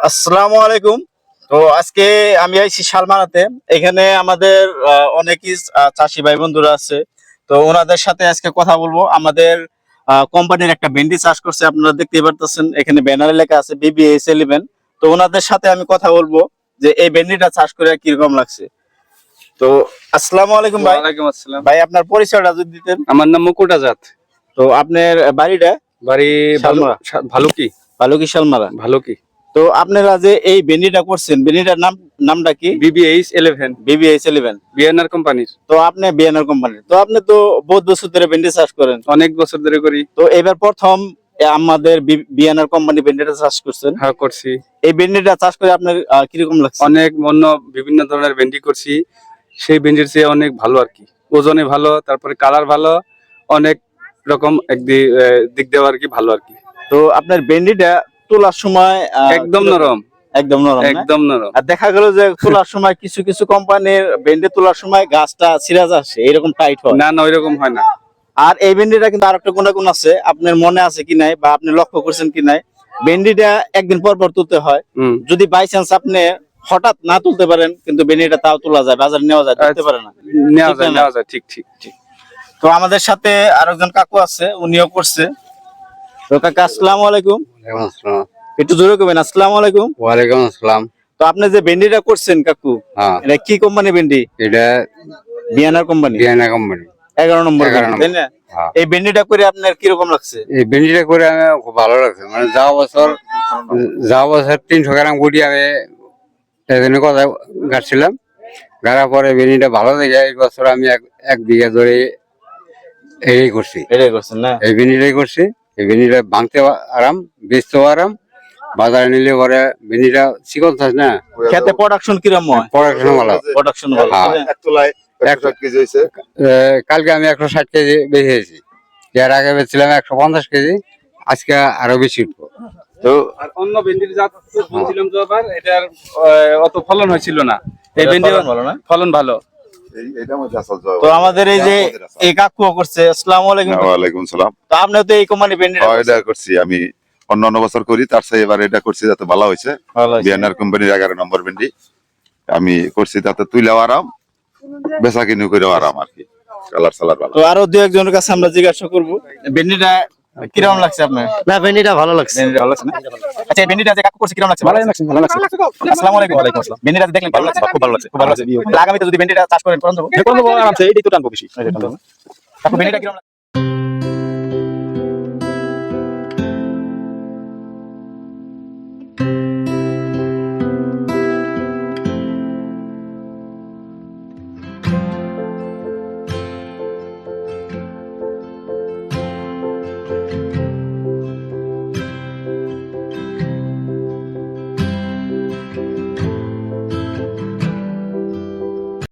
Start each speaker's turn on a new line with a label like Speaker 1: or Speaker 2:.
Speaker 1: আসসালামু আলাইকুম। তো আজকে আমি আইছি শালমারাতে। এখানে আমাদের অনেকই চাষি ভাই বন্ধুরা আছে। তো ওনাদের সাথে আজকে কথা বলবো। আমাদের কোম্পানির একটা ভেন্ডি চাষ করছে, আপনারা দেখতেই পারতেছেন। এখানে ব্যানারে লেখা আছে BBS11। তো ওনাদের সাথে আমি কথা বলবো যে এই ভেন্ডিটা চাষ করে কিরকম লাগছে। তো আসসালামু আলাইকুম ভাই।
Speaker 2: ওয়ালাইকুম আসসালাম।
Speaker 1: ভাই আপনার পরিচয়টা যদি দিতেন।
Speaker 2: আমার নাম মুকুট আজাদ।
Speaker 1: তো আপনার বাড়িটা
Speaker 2: বাড়ি
Speaker 1: শালমারা,
Speaker 2: ভালুকি।
Speaker 1: ভালুকি শালমারা।
Speaker 2: ভালুকি।
Speaker 1: তো আপনারা যে এই ভেন্ডিটা করছেন, ভেন্ডিটার নামটা কি?
Speaker 2: BBH11
Speaker 1: BBS11।
Speaker 2: বিএনআর কোম্পানির।
Speaker 1: তো আপনি বিএনআর কোম্পানির, তো আপনি তো বহুত বছর ধরে ভেন্ডি চাষ করেন।
Speaker 2: অনেক বছর ধরে করি।
Speaker 1: তো এবার প্রথম আমাদের বিএনআর কোম্পানি ভেন্ডিটা চাষ করছেন।
Speaker 2: হ্যাঁ, করছি।
Speaker 1: এই ভেন্ডিটা চাষ করে আপনার কিরকম লাগছে?
Speaker 2: অনেক বিভিন্ন ধরনের ভেন্ডি করছি। সেই ভেন্ডির চেয়ে অনেক ভালো আর কি। ওজনে ভালো, তারপরে কালার ভালো, অনেক রকম দিক দেওয়া আর কি, ভালো আর কি।
Speaker 1: তো আপনার ভেন্ডিটা তোলার সময়
Speaker 2: একদম নরম।
Speaker 1: একদম নরম না?
Speaker 2: একদম নরম।
Speaker 1: আর দেখা গেল যে তোলার সময় কিছু কিছু কোম্পানির ভেন্ডি তোলার সময় গাছটা ছিঁড়া যাচ্ছে, এরকম টাইট হয়
Speaker 2: না না, ওইরকম হয় না।
Speaker 1: আর এই ভেন্ডিটা কিন্তু আরেকটা গুণাগুণ আছে, আপনার মনে আছে কি নাই বা আপনি লক্ষ্য করছেন কি নাই, ভেন্ডিটা একদিন পর পর তুলতে হয়। যদি বাই চান্স আপনি হঠাৎ না তুলতে পারেন, কিন্তু ভেন্ডিটা তাও তোলা যায়, বাজারে নেওয়া যায়, তুলতে পারে না।
Speaker 2: নেওয়া যায়। ঠিক ঠিক ঠিক।
Speaker 1: তো আমাদের সাথে আরেকজন কাকু আছে, উনিও করছে। তো কাকা আসসালামু আলাইকুম। একটু জোরে করবেন। আসসালামু আলাইকুম।
Speaker 3: ওয়ালাইকুম আসসালাম।
Speaker 1: তো আপনি যে ভেন্ডিটা করছেন কাকু,
Speaker 3: হ্যাঁ,
Speaker 1: এটা কি কোম্পানি ভেন্ডি?
Speaker 3: এটা
Speaker 1: বিয়ানার কোম্পানি,
Speaker 3: বিয়ানা কোম্পানি
Speaker 1: 11 নম্বর
Speaker 3: 11
Speaker 1: ভেন্ডি, তাই না?
Speaker 3: হ্যাঁ।
Speaker 1: এই ভেন্ডিটা করে আপনার কিরকম লাগছে?
Speaker 3: এই ভেন্ডিটা করে আমি খুব ভালো লাগছে। মানে যাওয়া বছর 300 গ্রাম গুটি আমি এজন্য কথা গাড়ছিলাম। গাড়ার পরে ভেন্ডিটা ভালো দেখে এই বছর আমি এক বিঘা ধরে এই করছি।
Speaker 1: এটাই করছেন না?
Speaker 3: এই ভেন্ডিটাই করছি। এই ভেন্ডিটা ভাঙতে আরাম, বেচতেও আরাম, বাজারে নিলে পরে ভেন্ডিটা চিকন থাকে না,
Speaker 1: খেতে প্রোডাকশন কিরকম হয়?
Speaker 3: পড়াশোনা ভালো।
Speaker 1: প্রোডাকশন ভালো,
Speaker 3: হ্যাঁ।
Speaker 1: তাই না?
Speaker 4: এক তোলায় 160 কেজি হয়েছে।
Speaker 3: কালকে আমি 160 কেজি বেরিয়েছি। এর আগে বেচছিলাম 150 কেজি, আজকে আরো বেশি উঠবো।
Speaker 1: তো
Speaker 2: আর অন্য ভেন্ডির জাত বলছিলাম তো, আবার এটার অত ফলন হয়েছিল না। এই ভেন্ডি
Speaker 1: ভালো না?
Speaker 2: ফলন ভালো।
Speaker 4: এইটা মধ্যে আসল জবাব।
Speaker 1: তো আমাদের এই যে এই কাকুও করছে। আসসালামু আলাইকুম।
Speaker 4: ওয়ালাইকুম সালাম।
Speaker 1: তো আপনিও তো এই কোম্পানি ভেন্ডি
Speaker 4: এটা করছি আমি অন্য বছর করি, তার চেয়ে এবার এটা করছি যাতে ভালো হয়েছে। বিয়ানার কোম্পানির 11 নম্বর ভেন্ডি আমি করছি, তাতে তুইলেও আরাম, বেচা কিনি করেও আরাম আর কি। কালার সালার ভালো।
Speaker 1: তো আরো দু একজনের কাছে আমরা জিজ্ঞাসা করবো ভেন্ডিটা কিরকম লাগছে আপনার?
Speaker 5: না, ভেন্ডিটা ভালো লাগছে।
Speaker 1: ভেন্ডিটা ভালো লাগছে না? আচ্ছা, এই ভেন্ডিটা যে কাকু করছে কিরকম লাগছে?
Speaker 5: ভালো লাগছে, ভালো লাগছে।
Speaker 1: আসসালামু আলাইকুম। ওয়ালাইকুম আসসালাম। ভেন্ডিটা দেখলেন ভালো লাগছে? খুব ভালো লাগছে, খুব ভালো লাগছে। তাহলে আগামীতে যদি ভেন্ডিটা চাষ করেন কোন দেবো?
Speaker 5: কোন দেবো আরামসে, এইটাই তো টানবো বেশি।
Speaker 1: কাকু ভেন্ডিটা কিরকম লাগছে?